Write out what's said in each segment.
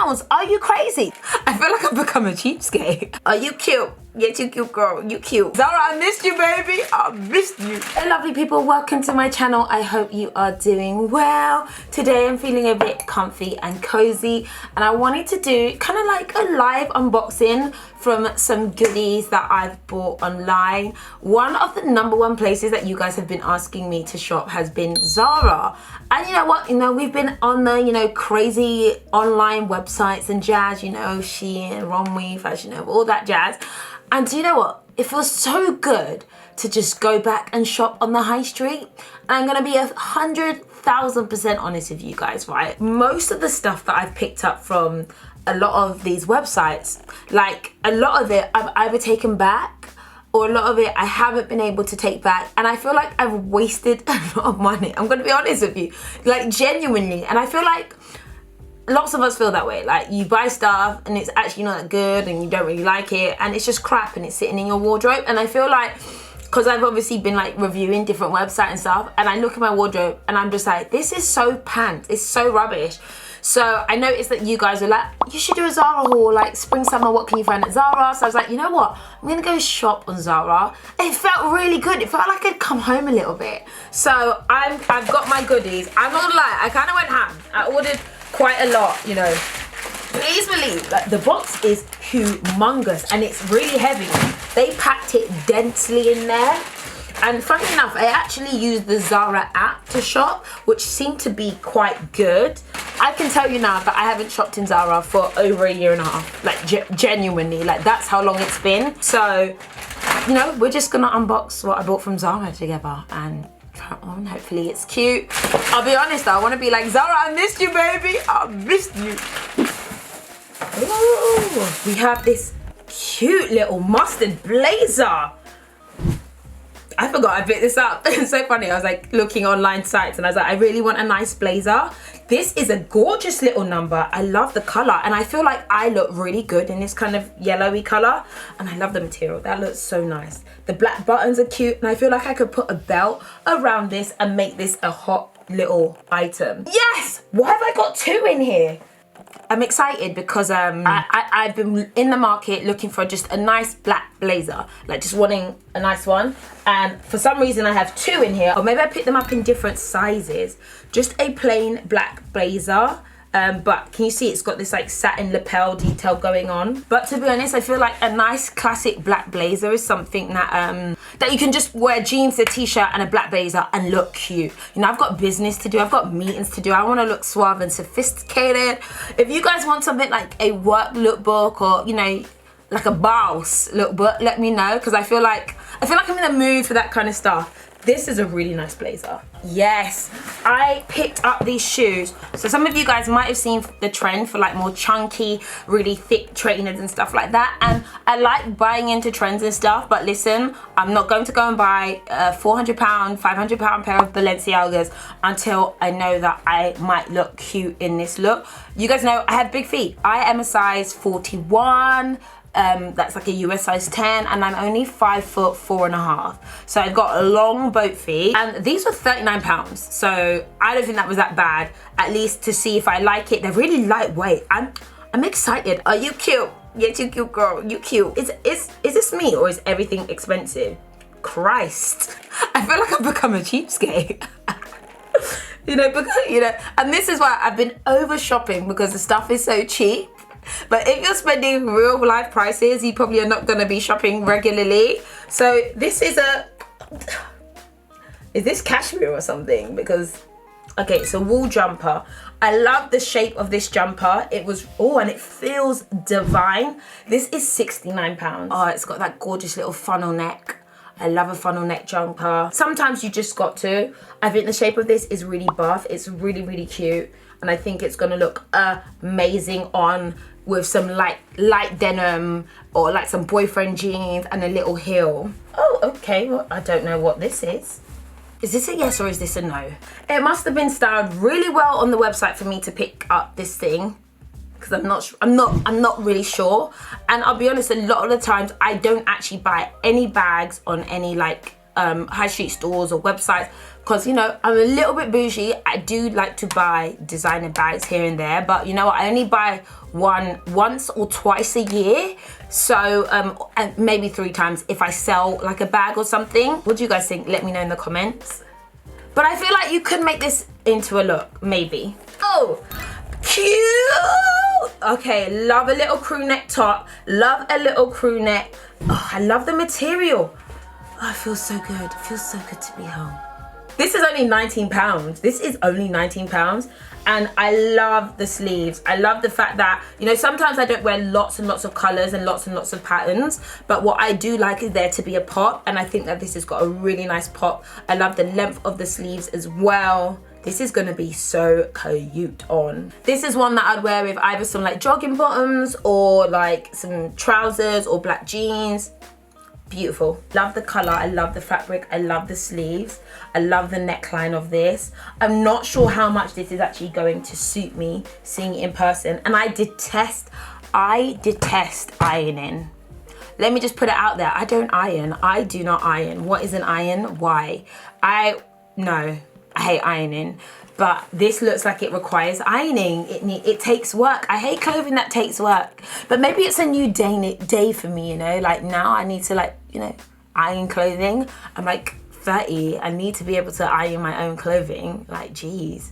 pounds. Are you crazy? I feel like I've become a cheapskate. Are you cute? Yes, you cute, girl. You cute. Zara, I missed you, baby. I missed you. Hey, lovely people. Welcome to my channel. I hope you are doing well. Today, I'm feeling a bit comfy and cozy. And I wanted to do kind of like a live unboxing from some goodies that I've bought online. One of the #1 places that you guys have been asking me to shop has been Zara. And you know what? We've been on the, crazy online websites and jazz, Shein, Romwe, Fashion Nova, all that jazz. And do you know what? It feels so good to just go back and shop on the high street. And I'm gonna be 100,000% honest with you guys, right? Most of the stuff that I've picked up from a lot of these websites, like a lot of it I've either taken back or a lot of it I haven't been able to take back. And I feel like I've wasted a lot of money. I'm gonna be honest with you, like genuinely. And I feel like lots of us feel that way. Like you buy stuff and it's actually not that good and you don't really like it and it's just crap and it's sitting in your wardrobe. And I feel like, because I've obviously been like reviewing different websites and stuff, and I look at my wardrobe and I'm just like, this is so pants, it's so rubbish. So I noticed that you guys were like, you should do a Zara haul, like spring, summer, what can you find at Zara? So I was like, you know what? I'm gonna go shop on Zara. It felt really good. It felt like I'd come home a little bit. So I've got my goodies. I'm not gonna lie, I kind of went ham. I ordered quite a lot, Please believe that the box is humongous and it's really heavy. They packed it densely in there. And funny enough, I actually used the Zara app to shop, which seemed to be quite good. I can tell you now that I haven't shopped in Zara for over a year and a half. Like genuinely, like that's how long it's been. So, we're just gonna unbox what I bought from Zara together and try it on. Hopefully it's cute. I'll be honest though, I wanna be like, Zara, I missed you, baby. I missed you. Ooh, we have this cute little mustard blazer. I forgot I picked this up. It's so funny. I was like looking online sites and I was like, I really want a nice blazer. This is a gorgeous little number. I love the color and I feel like I look really good in this kind of yellowy color. And I love the material. That looks so nice. The black buttons are cute and I feel like I could put a belt around this and make this a hot little item. Yes! Why have I got 2 in here? I'm excited because I've been in the market looking for just a nice black blazer, like just wanting a nice one. And for some reason I have 2 in here, or maybe I picked them up in different sizes. Just a plain black blazer. But can you see it's got this like satin lapel detail going on? But to be honest, I feel like a nice classic black blazer is something that that you can just wear jeans, a t-shirt and a black blazer and look cute. I've got business to do, I've got meetings to do, I want to look suave and sophisticated. If you guys want something like a work lookbook or like a boss lookbook, let me know, because I feel like I'm in the mood for that kind of stuff. This is a really nice blazer. Yes, I picked up these shoes. So some of you guys might have seen the trend for like more chunky, really thick trainers and stuff like that. And I like buying into trends and stuff, but listen, I'm not going to go and buy a £400, £500 pair of Balenciagas until I know that I might look cute in this look. You guys know I have big feet. I am a size 41. That's like a US size 10 and I'm only 5'4.5". So I've got long boat feet and these were £39. So I don't think that was that bad, at least to see if I like it. They're really lightweight. I'm excited. Are you cute? Yes, you cute, girl. You cute. Is this me or is everything expensive? Christ. I feel like I've become a cheapskate. Because, and this is why I've been over shopping, because the stuff is so cheap. But if you're spending real life prices, you probably are not going to be shopping regularly. So this is is this cashmere or something? Because, okay, it's a wool jumper. I love the shape of this jumper. It was, and it feels divine. This is £69. Oh, it's got that gorgeous little funnel neck. I love a funnel neck jumper. Sometimes you just got to. I think the shape of this is really buff. It's really, really cute. And I think it's gonna look amazing on with some light denim or like some boyfriend jeans and a little heel. Oh, okay, well, I don't know what this is. Is this a yes or is this a no? It must have been styled really well on the website for me to pick up this thing, because I'm not really sure. And I'll be honest, a lot of the times I don't actually buy any bags on any like high street stores or websites, because you know I'm a little bit bougie. I do like to buy designer bags here and there, but you know what, I only buy one once or twice a year, so and maybe 3 times if I sell like a bag or something. What do you guys think? Let me know in the comments. But I feel like you could make this into a look, maybe. Oh, cute. Okay, love a little crew neck top, love a little crew neck. Oh, I love the material. Oh, it feels so good. It feels so good to be home. This is only £19. This is only £19. And I love the sleeves. I love the fact that, you know, sometimes I don't wear lots and lots of colors and lots of patterns, but what I do like is there to be a pop, and I think that this has got a really nice pop. I love the length of the sleeves as well. This is gonna be so cute on. This is one that I'd wear with either some like jogging bottoms or like some trousers or black jeans. Beautiful. Love the color, I love the fabric, I love the sleeves, I love the neckline of this. I'm not sure how much this is actually going to suit me seeing it in person, and I detest ironing. Let me just put it out there. I don't iron. I do not iron. What is an iron? Why? No, I hate ironing. But this looks like it requires ironing. It takes work. I hate clothing that takes work. But maybe it's a new day for me, you know? Like now I need to like, you know, iron clothing. I'm like 30. I need to be able to iron my own clothing. Like, geez.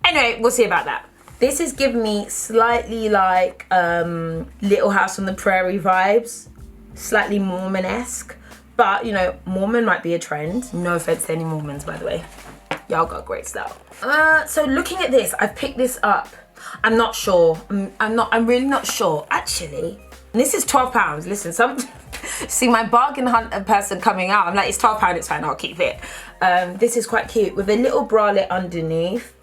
Anyway, we'll see about that. This is giving me slightly like Little House on the Prairie vibes. Slightly Mormon-esque. But, you know, Mormon might be a trend. No offense to any Mormons, by the way. Y'all got great style. So looking at this, I've picked this up. I'm not sure. I'm really not sure. Actually, this is £12. Listen, see my bargain hunt person coming out. I'm like, it's £12, it's fine, I'll keep it. This is quite cute with a little bralette underneath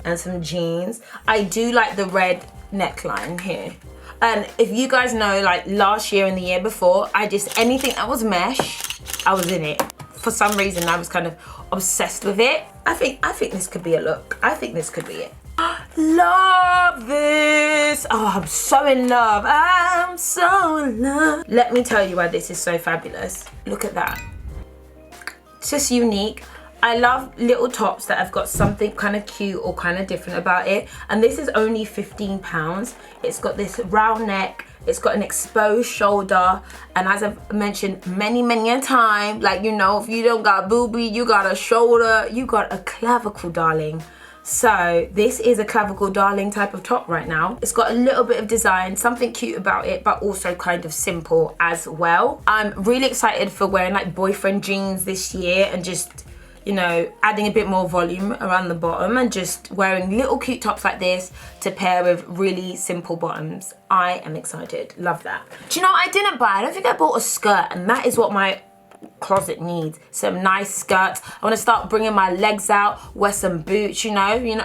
and some jeans. I do like the red neckline here. And if you guys know, like last year and the year before, anything that was mesh, I was in it. For some reason, I was kind of obsessed with it. I think this could be a look. I think this could be it. Love this. Oh, I'm so in love. I'm so in love. Let me tell you why this is so fabulous. Look at that. It's just unique. I love little tops that have got something kind of cute or kind of different about it. And this is only £15. It's got this round neck. It's got an exposed shoulder, and as I've mentioned many a time, like, you know, if you don't got boobie, you got a shoulder, you got a clavicle, darling. So this is a clavicle darling type of top right now. It's got a little bit of design, something cute about it, but also kind of simple as well. I'm really excited for wearing like boyfriend jeans this year and just, you know, adding a bit more volume around the bottom and just wearing little cute tops like this to pair with really simple bottoms. I am excited. Love that. Do you know what I didn't buy? I don't think I bought a skirt, and that is what my closet needs. Some nice skirts. I want to start bringing my legs out, wear some boots, you know.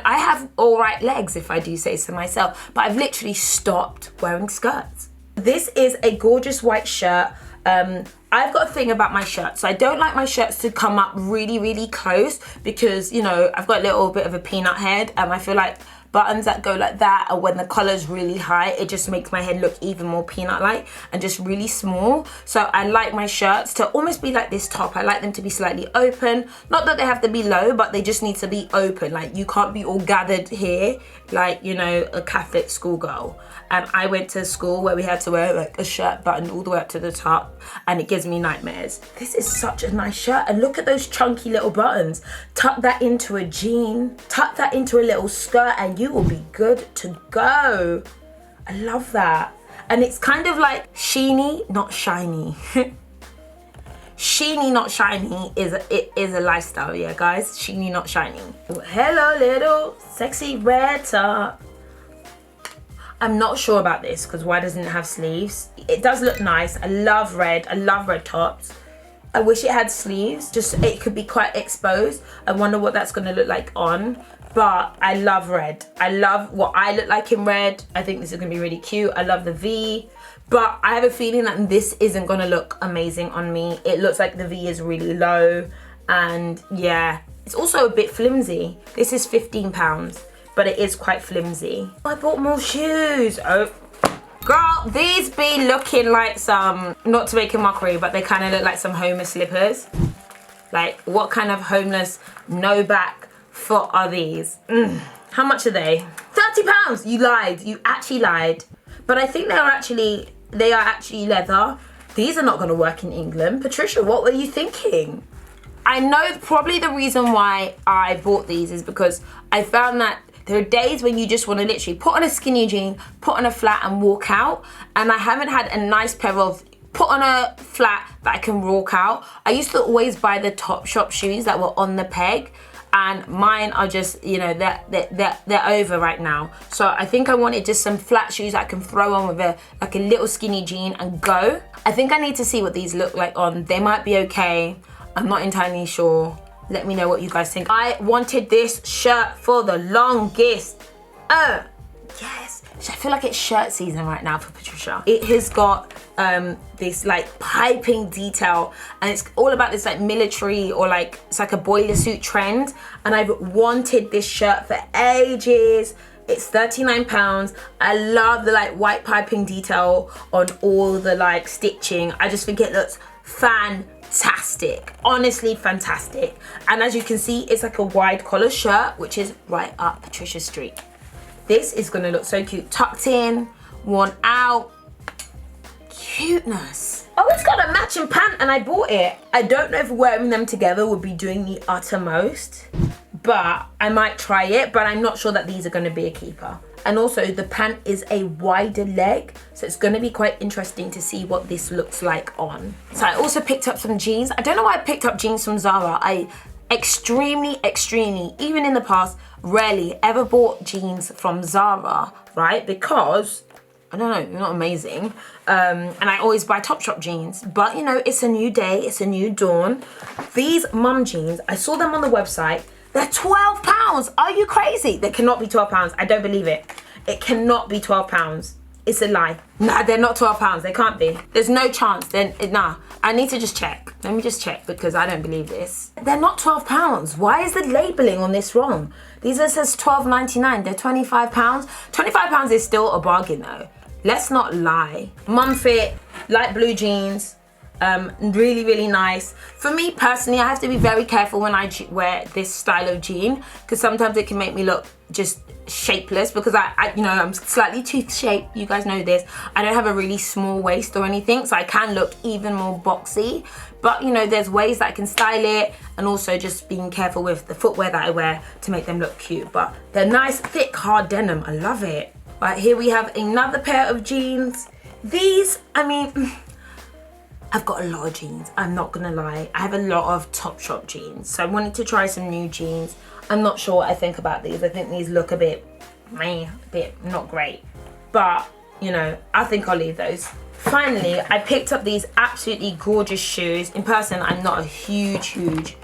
I have all right legs, if I do say so myself, but I've literally stopped wearing skirts. This is a gorgeous white shirt. I've got a thing about my shirts. So I don't like my shirts to come up really close because, you know, I've got a little bit of a peanut head, and I feel like buttons that go like that, or when the collar's really high, it just makes my head look even more peanut-like and just really small. So I like my shirts to almost be like this top. I like them to be slightly open. Not that they have to be low, but they just need to be open. Like, you can't be all gathered here like, you know, a Catholic schoolgirl. And I went to school where we had to wear like a shirt buttoned all the way up to the top, and it gives me nightmares. This is such a nice shirt, and look at those chunky little buttons. Tuck that into a jean, tuck that into a little skirt, and you will be good to go. I love that. And it's kind of like sheeny, not shiny. Sheeny, not shiny is a lifestyle, yeah, guys. Sheeny, not shiny. Hello, little sexy red top. I'm not sure about this because why doesn't it have sleeves? It does look nice. I love red. I love red tops. I wish it had sleeves. Just it could be quite exposed. I wonder what that's going to look like on. But I love red. I love what I look like in red. I think this is going to be really cute. I love the V. But I have a feeling that this isn't going to look amazing on me. It looks like the V is really low. And yeah, it's also a bit flimsy. This is £15. But it is quite flimsy. I bought more shoes. Oh, girl, these be looking like some, not to make a mockery, but they kind of look like some Homer slippers. Like, what kind of homeless, no back foot are these? How much are they? £30. You lied. You actually lied. But I think they are actually leather. These are not going to work in England. Patricia, what were you thinking? I know probably the reason why I bought these is because I found that there are days when you just want to literally put on a skinny jean, put on a flat and walk out. And I haven't had a nice pair of put on a flat that I can walk out. I used to always buy the Topshop shoes that were on the peg. And mine are just, you know, they're over right now. So I think I wanted just some flat shoes I can throw on with a little skinny jean and go. I think I need to see what these look like on. They might be okay. I'm not entirely sure. Let me know what you guys think. I wanted this shirt for the longest. Yes. I feel like it's shirt season right now for Patricia. It has got this like piping detail, and it's all about this like military, or like it's like a boiler suit trend, and I've wanted this shirt for ages. It's £39. I love the like white piping detail on all the like stitching. I just think it looks fantastic, honestly fantastic. And as you can see, it's like a wide collar shirt, which is right up Patricia's street. This is gonna look so cute, tucked in, worn out, cuteness. Oh, it's got a matching pant and I bought it. I don't know if wearing them together would be doing the uttermost, but I might try it, but I'm not sure that these are gonna be a keeper. And also the pant is a wider leg, so it's gonna be quite interesting to see what this looks like on. So I also picked up some jeans. I don't know why I picked up jeans from Zara. I extremely, even in the past, rarely ever bought jeans from Zara, right? Because, I don't know, they're not amazing. And I always buy Topshop jeans. But, you know, it's a new day, it's a new dawn. These mum jeans, I saw them on the website. They're £12. Are you crazy? They cannot be £12. I don't believe it. It cannot be £12. It's a lie. Nah, they're not £12. They can't be. There's no chance. Nah, I need to just check. Let me just check because I don't believe this. They're not £12. Why is the labeling on this wrong? These are says £12.99. They're £25. £25 is still a bargain though. Let's not lie. Mum fit, light blue jeans. Really nice. For me personally, I have to be very careful when I wear this style of jean, because sometimes it can make me look just shapeless, because I you know, I'm slightly tooth-shaped. You guys know this. I don't have a really small waist or anything, so I can look even more boxy. But you know, there's ways that I can style it, and also just being careful with the footwear that I wear to make them look cute. But they're nice, thick, hard denim. I love it. Right, here we have another pair of jeans. These, I mean, I've got a lot of jeans, I'm not gonna lie. I have a lot of Topshop jeans, so I wanted to try some new jeans. I'm not sure what I think about these. I think these look a bit not great, but you know, I think I'll leave those. Finally, I picked up these absolutely gorgeous shoes. In person, I'm not a huge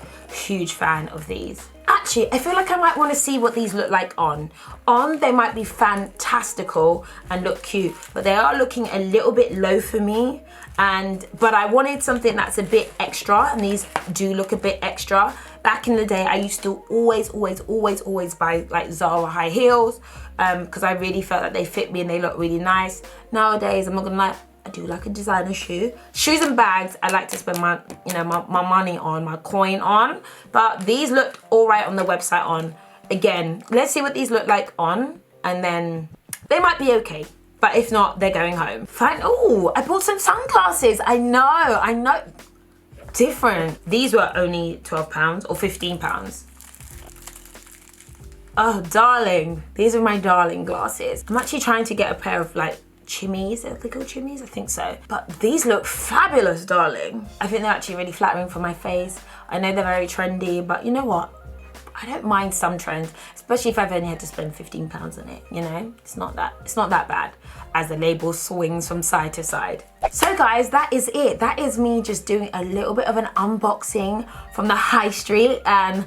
fan of these. Actually, I feel like I might want to see what these look like on. They might be fantastical and look cute, but they are looking a little bit low for me. But I wanted something that's a bit extra, and these do look a bit extra. Back in the day, I used to always buy like Zara high heels, because I really felt that they fit me and they look really nice. Nowadays, I'm not gonna lie, I do like a designer shoe. Shoes and bags, I like to spend my, you know, my money on, my coin on. But these look all right on the website on. Again, let's see what these look like on, and then they might be okay. But if not, they're going home. Fine. Oh, I bought some sunglasses. I know. Different. These were only £12 or £15. Oh, darling. These are my darling glasses. I'm actually trying to get a pair of like chimneys. Are they called chimneys? I think so. But these look fabulous, darling. I think they're actually really flattering for my face. I know they're very trendy, but you know what? I don't mind some trends, especially if I've only had to spend £15 on it, you know? It's not that bad, as the label swings from side to side. So guys, that is it. That is me just doing a little bit of an unboxing from the high street. And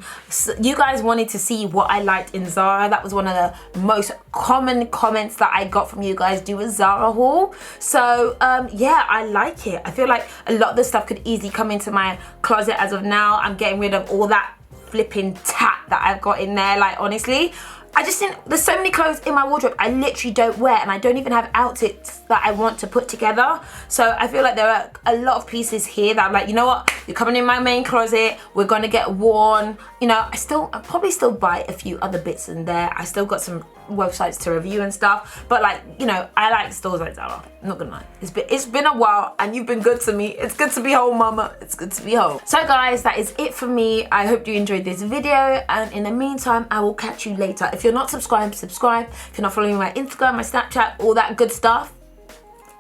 you guys wanted to see what I liked in Zara. That was one of the most common comments that I got from you guys. Do a Zara haul. So yeah, I like it. I feel like a lot of the stuff could easily come into my closet as of now. I'm getting rid of all that flipping tat that I've got in there. Like honestly, I just think there's so many clothes in my wardrobe I literally don't wear, and I don't even have outfits that I want to put together. So I feel like there are a lot of pieces here that I'm like, you know what, you're coming in my main closet, we're gonna get worn. You know, I'll probably still buy a few other bits in there. I still got some websites to review and stuff, but like, you know, I like stores like Zara, I'm not gonna lie. It's been a while and you've been good to me. It's good to be home, mama. It's good to be home. So guys, that is it for me. I hope you enjoyed this video, and in the meantime, I will catch you later. If you're not subscribed, subscribe. If you're not following my Instagram, my Snapchat, all that good stuff,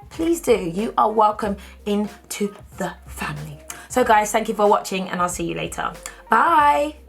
please do. You are welcome into the family. So guys, thank you for watching, and I'll see you later. Bye.